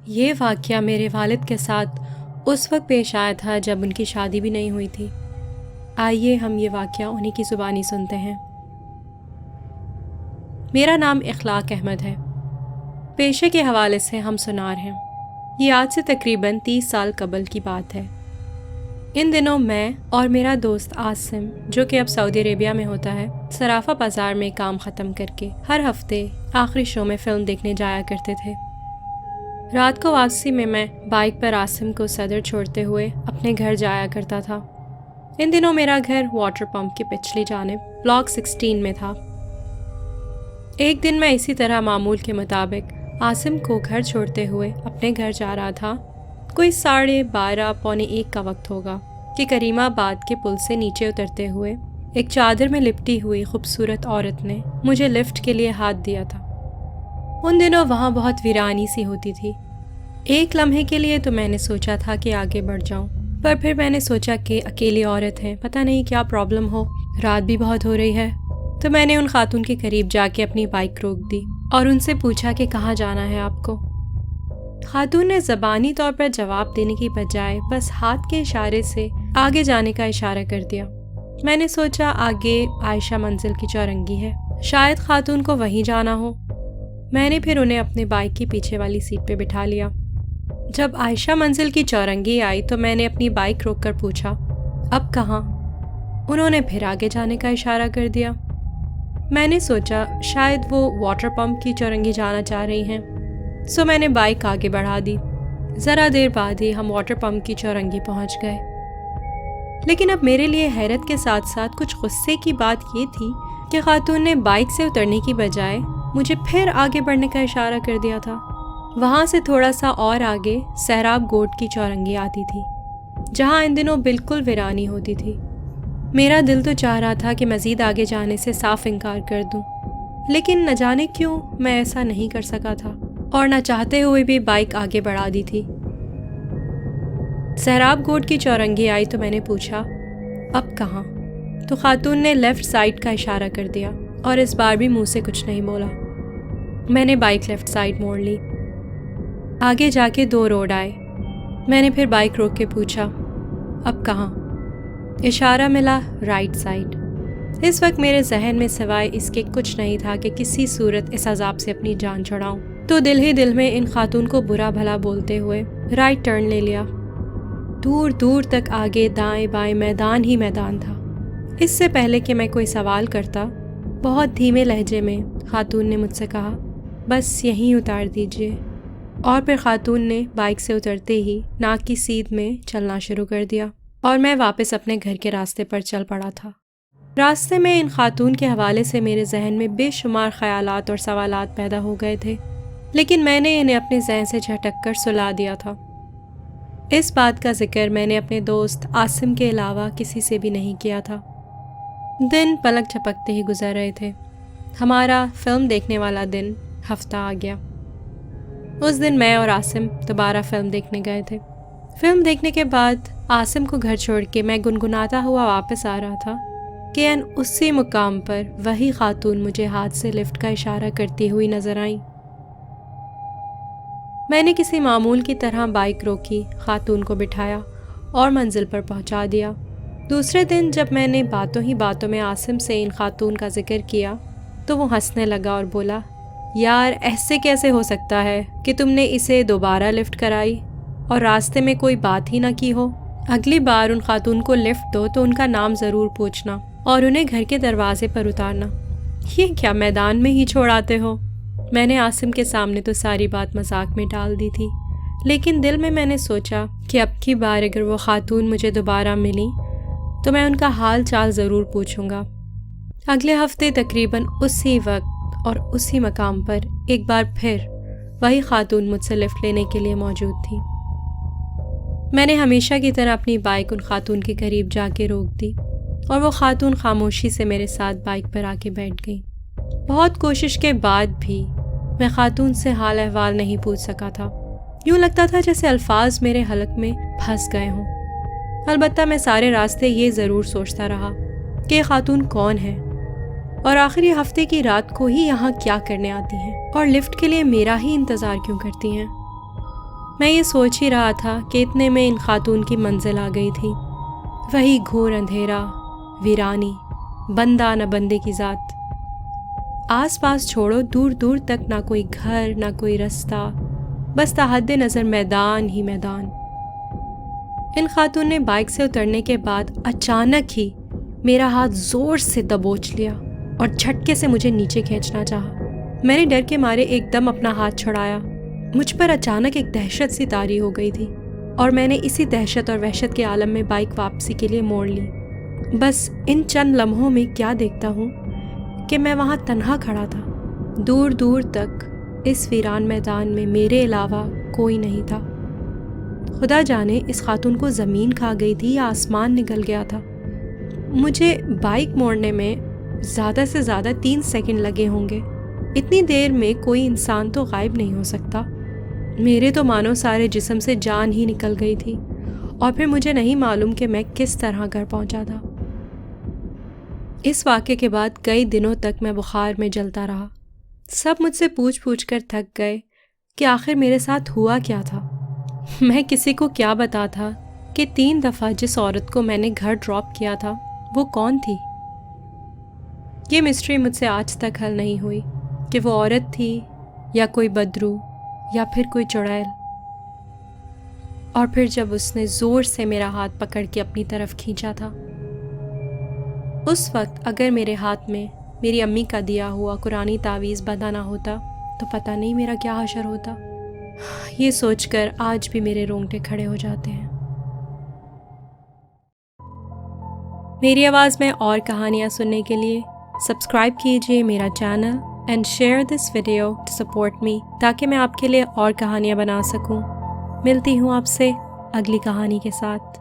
یہ واقعہ میرے والد کے ساتھ اس وقت پیش آیا تھا جب ان کی شادی بھی نہیں ہوئی تھی۔ آئیے ہم یہ واقعہ انہی کی زبانی سنتے ہیں۔ میرا نام اخلاق احمد ہے۔ پیشے کے حوالے سے ہم سنار ہیں۔ یہ آج سے تقریباً 30 سال قبل کی بات ہے۔ ان دنوں میں اور میرا دوست عاصم، جو کہ اب سعودی عربیہ میں ہوتا ہے، صرافہ بازار میں کام ختم کر کے ہر ہفتے آخری شو میں فلم دیکھنے جایا کرتے تھے۔ رات کو واپسی میں بائک پر عاصم کو صدر چھوڑتے ہوئے اپنے گھر جایا کرتا تھا۔ ان دنوں میرا گھر واٹر پمپ کی پچھلی جانب بلاک 16 میں تھا۔ ایک دن میں اسی طرح معمول کے مطابق عاصم کو گھر چھوڑتے ہوئے اپنے گھر جا رہا تھا۔ کوئی 12:30 پونے 1 کا وقت ہوگا کہ کریم آباد کے پل سے نیچے اترتے ہوئے ایک چادر میں لپٹی ہوئی خوبصورت عورت نے مجھے لفٹ کے لیے ہاتھ دیا تھا۔ ان دنوں وہاں بہت ویرانی سی ہوتی تھی۔ ایک لمحے کے لیے تو میں نے سوچا تھا کہ آگے بڑھ جاؤں، پر پھر میں نے سوچا کہ اکیلی عورت ہے، پتہ نہیں کیا پرابلم ہو، رات بھی بہت ہو رہی ہے، تو میں نے ان خاتون کے قریب جا کے اپنی بائک روک دی اور ان سے پوچھا کہ کہاں جانا ہے آپ کو۔ خاتون نے زبانی طور پر جواب دینے کی بجائے بس ہاتھ کے اشارے سے آگے جانے کا اشارہ کر دیا۔ میں نے سوچا آگے عائشہ منزل کی چورنگی ہے، شاید خاتون کو وہیں جانا ہو۔ میں نے پھر انہیں اپنے بائک کی پیچھے والی سیٹ پہ بٹھا لیا۔ جب عائشہ منزل کی چورنگی آئی تو میں نے اپنی بائک روک کر پوچھا، اب کہاں؟ انہوں نے پھر آگے جانے کا اشارہ کر دیا۔ میں نے سوچا شاید وہ واٹر پمپ کی چورنگی جانا چاہ رہی ہیں، سو میں نے بائک آگے بڑھا دی۔ ذرا دیر بعد ہی ہم واٹر پمپ کی چورنگی پہنچ گئے۔ لیکن اب میرے لیے حیرت کے ساتھ ساتھ کچھ غصے کی بات یہ تھی کہ خاتون نے بائک سے اترنے کی بجائے مجھے پھر آگے بڑھنے کا اشارہ کر دیا تھا۔ وہاں سے تھوڑا سا اور آگے سیراب گوٹ کی چورنگی آتی تھی، جہاں ان دنوں بالکل ویرانی ہوتی تھی۔ میرا دل تو چاہ رہا تھا کہ مزید آگے جانے سے صاف انکار کر دوں، لیکن نہ جانے کیوں میں ایسا نہیں کر سکا تھا اور نہ چاہتے ہوئے بھی بائک آگے بڑھا دی تھی۔ سیراب گوٹ کی چورنگی آئی تو میں نے پوچھا، اب کہاں؟ تو خاتون نے لیفٹ سائڈ کا اشارہ کر دیا اور اس بار بھی منہ سے کچھ نہیں بولا۔ میں نے بائک لیفٹ سائڈ موڑ لی۔ آگے جا کے 2 روڈ آئے۔ میں نے پھر بائک روک کے پوچھا، اب کہاں؟ اشارہ ملا رائٹ سائڈ۔ اس وقت میرے ذہن میں سوائے اس کے کچھ نہیں تھا کہ کسی صورت اس عذاب سے اپنی جان چھڑاؤں، تو دل ہی دل میں ان خاتون کو برا بھلا بولتے ہوئے رائٹ ٹرن لے لیا۔ دور دور تک آگے دائیں بائیں میدان ہی میدان تھا۔ اس سے پہلے کہ میں کوئی سوال کرتا، بہت دھیمے لہجے میں خاتون نے مجھ سے کہا، بس یہیں اتار دیجیے، اور پھر خاتون نے بائک سے اترتے ہی ناک کی سیدھ میں چلنا شروع کر دیا اور میں واپس اپنے گھر کے راستے پر چل پڑا تھا۔ راستے میں ان خاتون کے حوالے سے میرے ذہن میں بے شمار خیالات اور سوالات پیدا ہو گئے تھے، لیکن میں نے انہیں اپنے ذہن سے جھٹک کر سلا دیا تھا۔ اس بات کا ذکر میں نے اپنے دوست عاصم کے علاوہ کسی سے بھی نہیں کیا تھا۔ دن پلک جھپکتے ہی گزر رہے تھے۔ ہمارا فلم دیکھنے والا دن ہفتہ آ گیا۔ اس دن میں اور عاصم دوبارہ فلم دیکھنے گئے تھے۔ فلم دیکھنے کے بعد عاصم کو گھر چھوڑ کے میں گنگناتا ہوا واپس آ رہا تھا کہ اسی مقام پر وہی خاتون مجھے ہاتھ سے لفٹ کا اشارہ کرتی ہوئی نظر آئیں۔ میں نے کسی معمول کی طرح بائک روکی، خاتون کو بٹھایا اور منزل پر پہنچا دیا۔ دوسرے دن جب میں نے باتوں ہی باتوں میں عاصم سے ان خاتون کا ذکر کیا تو وہ ہنسنے لگا اور بولا، یار ایسے کیسے ہو سکتا ہے کہ تم نے اسے دوبارہ لفٹ کرائی اور راستے میں کوئی بات ہی نہ کی ہو؟ اگلی بار ان خاتون کو لفٹ دو تو ان کا نام ضرور پوچھنا اور انہیں گھر کے دروازے پر اتارنا، یہ کیا میدان میں ہی چھوڑ آتے ہو؟ میں نے عاصم کے سامنے تو ساری بات مذاق میں ڈال دی تھی، لیکن دل میں نے سوچا کہ اب کی بار اگر وہ خاتون مجھے دوبارہ ملی تو میں ان کا حال چال ضرور پوچھوں گا۔ اگلے ہفتے تقریباً اسی وقت اور اسی مقام پر ایک بار پھر وہی خاتون مجھ سے لفٹ لینے کے لیے موجود تھی۔ میں نے ہمیشہ کی طرح اپنی بائک ان خاتون کے قریب جا کے روک دی اور وہ خاتون خاموشی سے میرے ساتھ بائک پر آ کے بیٹھ گئی۔ بہت کوشش کے بعد بھی میں خاتون سے حال احوال نہیں پوچھ سکا تھا۔ یوں لگتا تھا جیسے الفاظ میرے حلق میں پھنس گئے ہوں۔ البتہ میں سارے راستے یہ ضرور سوچتا رہا کہ یہ خاتون کون ہے اور آخری ہفتے کی رات کو ہی یہاں کیا کرنے آتی ہیں اور لفٹ کے لیے میرا ہی انتظار کیوں کرتی ہیں۔ میں یہ سوچ ہی رہا تھا کہ اتنے میں ان خاتون کی منزل آ گئی تھی، وہی گھور اندھیرا، ویرانی، بندہ نہ بندے کی ذات۔ آس پاس چھوڑو، دور دور تک نہ کوئی گھر نہ کوئی رستہ، بس تحد نظر میدان ہی میدان۔ ان خاتون نے بائک سے اترنے کے بعد اچانک ہی میرا ہاتھ زور سے دبوچ لیا اور جھٹکے سے مجھے نیچے کھینچنا چاہا۔ میں نے ڈر کے مارے ایک دم اپنا ہاتھ چھڑایا۔ مجھ پر اچانک ایک دہشت سی طاری ہو گئی تھی اور میں نے اسی دہشت اور وحشت کے عالم میں بائک واپسی کے لیے موڑ لی۔ بس ان چند لمحوں میں کیا دیکھتا ہوں کہ میں وہاں تنہا کھڑا تھا۔ دور دور تک اس ویران میدان میں میرے علاوہ کوئی نہیں تھا۔ خدا جانے اس خاتون کو زمین کھا گئی تھی یا آسمان نگل گیا تھا۔ مجھے بائک موڑنے میں زیادہ سے زیادہ 3 سیکنڈ لگے ہوں گے۔ اتنی دیر میں کوئی انسان تو غائب نہیں ہو سکتا۔ میرے تو مانو سارے جسم سے جان ہی نکل گئی تھی، اور پھر مجھے نہیں معلوم کہ میں کس طرح گھر پہنچا تھا۔ اس واقعے کے بعد کئی دنوں تک میں بخار میں جلتا رہا۔ سب مجھ سے پوچھ کر تھک گئے کہ آخر میرے ساتھ ہوا کیا تھا۔ میں کسی کو کیا بتاتا کہ 3 دفعہ جس عورت کو میں نے گھر ڈراپ کیا تھا وہ کون تھی۔ یہ مسٹری مجھ سے آج تک حل نہیں ہوئی کہ وہ عورت تھی یا کوئی بدرو یا پھر کوئی چڑیل۔ اور پھر جب اس نے زور سے میرا ہاتھ پکڑ کے اپنی طرف کھینچا تھا، اس وقت اگر میرے ہاتھ میں میری امی کا دیا ہوا قرآنی تعویذ بندھا نہ ہوتا تو پتہ نہیں میرا کیا حشر ہوتا۔ یہ سوچ کر آج بھی میرے رونگٹے کھڑے ہو جاتے ہیں۔ میری آواز میں اور کہانیاں سننے کے لیے سبسکرائب کیجیے میرا channel and share this video to support me, تاکہ میں آپ کے لیے اور کہانیاں بنا سکوں۔ ملتی ہوں آپ سے اگلی کہانی کے ساتھ۔